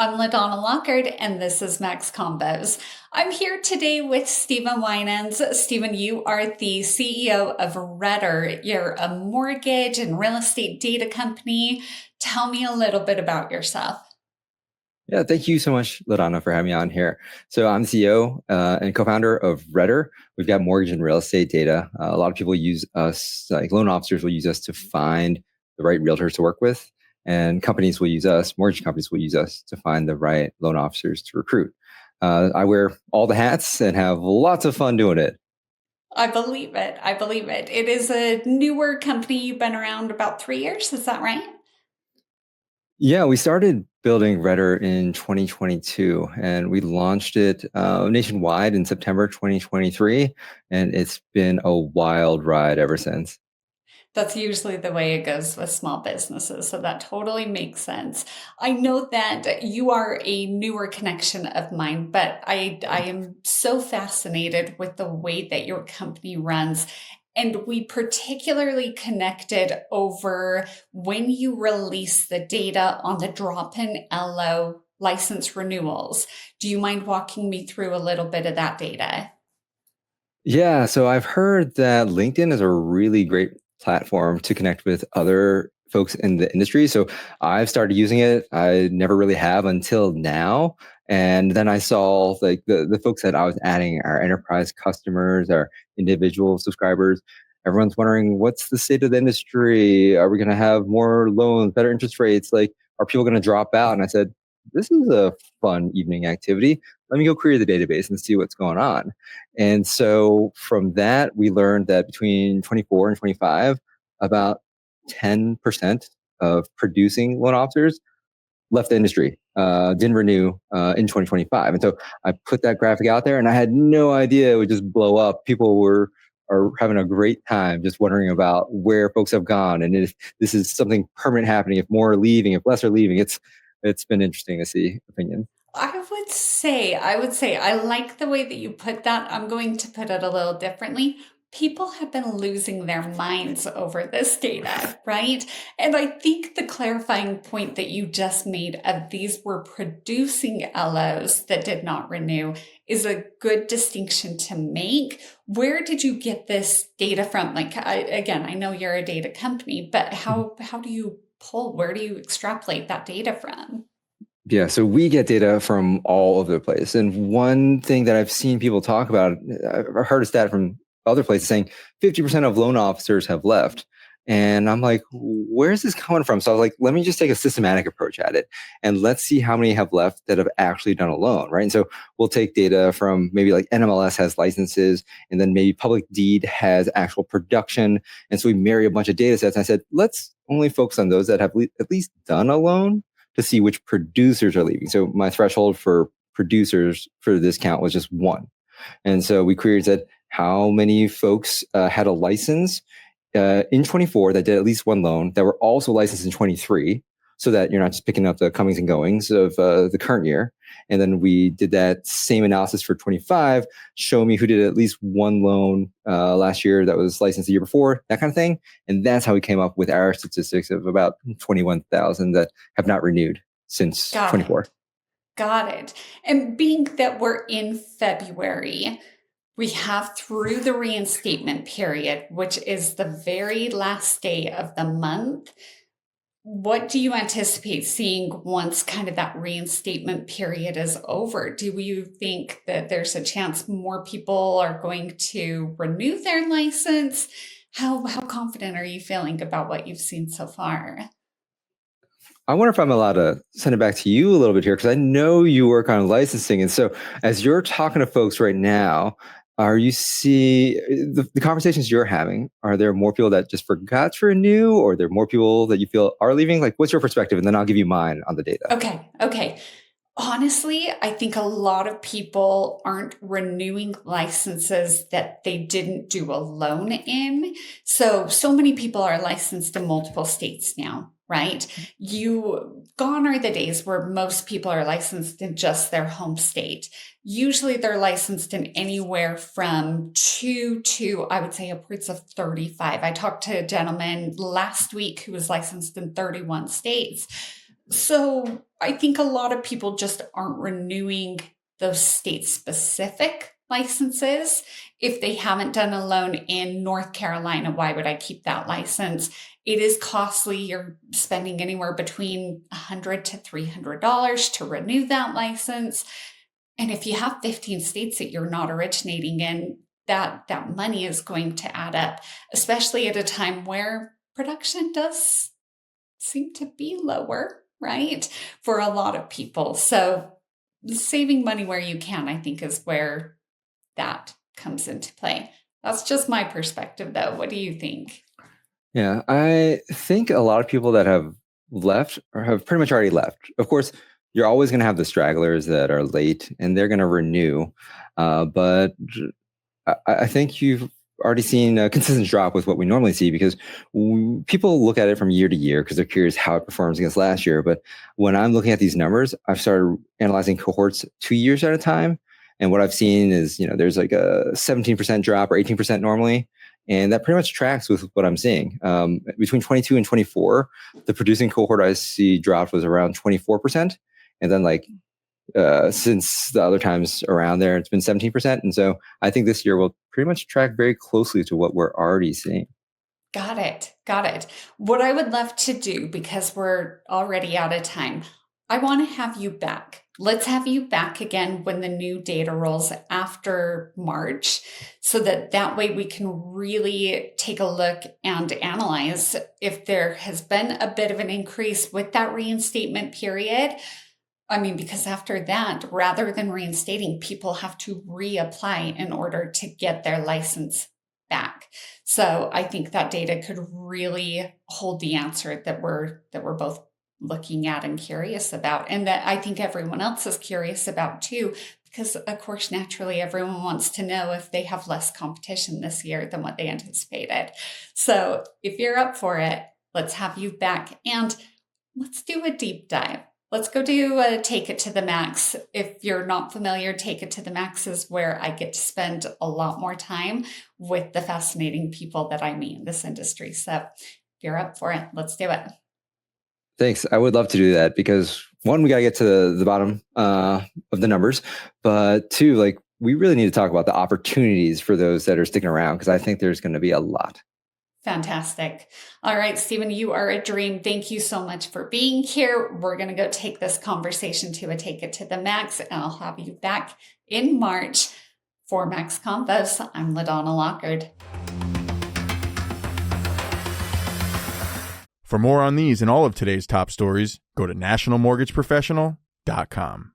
I'm LaDonna Lockhart, and this is Max Convos. I'm here today with Stephen Winans. Stephen, you are the CEO of Redder. You're a mortgage and real estate data company. Tell me a little bit about yourself. Yeah, thank you so much, LaDonna, for having me on here. So I'm the CEO and co-founder of Redder. We've got mortgage and real estate data. A lot of people use us, like loan officers will use us to find the right realtors to work with, and companies will use us, mortgage companies will use us to find the right loan officers to recruit. I wear all the hats and have lots of fun doing it. I believe it. I believe it. It is a newer company. You've been around about 3 years. Is that right? Yeah, we started building Redder in 2022 and we launched it nationwide in September 2023. And it's been a wild ride ever since. That's usually the way it goes with small businesses. So that totally makes sense. I know that you are a newer connection of mine, but I am so fascinated with the way that your company runs. And we particularly connected over when you release the data on the drop in LO license renewals. Do you mind walking me through a little bit of that data? Yeah, so I've heard that LinkedIn is a really great platform to connect with other folks in the industry. So I've started using it. I never really have until now. And then I saw like the folks that I was adding, our enterprise customers, our individual subscribers. Everyone's wondering what's the state of the industry? Are we going to have more loans, better interest rates? Like, are people going to drop out? And I said, this is a fun evening activity. Let me go query the database and see what's going on. And so from that, we learned that between 24 and 25, about 10% of producing loan officers left the industry, didn't renew in 2025. And so I put that graphic out there and I had no idea it would just blow up. People are having a great time just wondering about where folks have gone and if this is something permanent happening, if more are leaving, if less are leaving. It's been interesting to see opinions. I would say, I like the way that you put that. I'm going to put it a little differently. People have been losing their minds over this data, right? And I think the clarifying point that you just made of these were producing LOs that did not renew is a good distinction to make. Where did you get this data from? Again, I know you're a data company, but how do you pull, where do you extrapolate that data from? Yeah, so we get data from all over the place. And one thing that I've seen people talk about, I've heard a stat from other places saying 50% of loan officers have left. And I'm like, where's this coming from? So I was like, let me just take a systematic approach at it and let's see how many have left that have actually done a loan, right? And so we'll take data from maybe like NMLS has licenses and then maybe Public Deed has actual production. And so we marry a bunch of data sets. And I said, let's only focus on those that have at least done a loan to see which producers are leaving. So my threshold for producers for this count was just one. And so we queried said how many folks had a license in 24 that did at least one loan that were also licensed in 23 so that you're not just picking up the comings and goings of the current year. And then we did that same analysis for 25, show me who did at least one loan last year that was licensed the year before, that kind of thing. And that's how we came up with our statistics of about 21,000 that have not renewed since Got 24. it. Got it. And being that we're in February, we have through the reinstatement period, which is the very last day of the month. What do you anticipate seeing once kind of that reinstatement period is over? Do you think that there's a chance more people are going to renew their license? How confident are you feeling about what you've seen so far? I wonder if I'm allowed to send it back to you a little bit here because I know you work on licensing. And so as you're talking to folks right now, are you see the conversations you're having? Are there more people that just forgot to renew, or are there more people that you feel are leaving? Like, what's your perspective? And then I'll give you mine on the data. Okay. Honestly, I think a lot of people aren't renewing licenses that they didn't do a loan in. So many people are licensed in multiple states now, right? Gone are the days where most people are licensed in just their home state. Usually they're licensed in anywhere from two to, I would say, upwards of 35. I talked to a gentleman last week who was licensed in 31 states. So I think a lot of people just aren't renewing those state specific licenses. If they haven't done a loan in North Carolina, why would I keep that license? It is costly. You're spending anywhere between $100 to $300 to renew that license. And if you have 15 states that you're not originating in, that money is going to add up, especially at a time where production does seem to be lower, right? For a lot of people. So saving money where you can, I think, is where that comes into play. That's just my perspective, though. What do you think? Yeah, I think a lot of people that have left or have pretty much already left. Of course, you're always going to have the stragglers that are late and they're going to renew. But I think you've already seen a consistent drop with what we normally see because people look at it from year to year because they're curious how it performs against last year. But when I'm looking at these numbers, I've started analyzing cohorts 2 years at a time. And what I've seen is, there's like a 17% drop or 18% normally. And that pretty much tracks with what I'm seeing. Between 22 and 24, the producing cohort I see dropped was around 24%. And then since the other times around there, it's been 17%. And so I think this year will pretty much track very closely to what we're already seeing. Got it. Got it. What I would love to do, because we're already out of time, I want to have you back. Let's have you back again when the new data rolls after March, so that way we can really take a look and analyze if there has been a bit of an increase with that reinstatement period. I mean, because after that, rather than reinstating, people have to reapply in order to get their license back. So I think that data could really hold the answer that we're both looking at and curious about, and that I think everyone else is curious about too, because of course, naturally, everyone wants to know if they have less competition this year than what they anticipated. So if you're up for it, let's have you back and let's do a deep dive. Let's go do a Take It to the Max. If you're not familiar, Take It to the Max is where I get to spend a lot more time with the fascinating people that I meet in this industry. So if you're up for it, let's do it. Thanks. I would love to do that because one, we got to get to the bottom of the numbers, but two, we really need to talk about the opportunities for those that are sticking around because I think there's going to be a lot. Fantastic. All right, Stephen, you are a dream. Thank you so much for being here. We're going to go take this conversation to a Take It to the Max, and I'll have you back in March for Max Convos. I'm LaDonna Lockard. For more on these and all of today's top stories, go to nationalmortgageprofessional.com.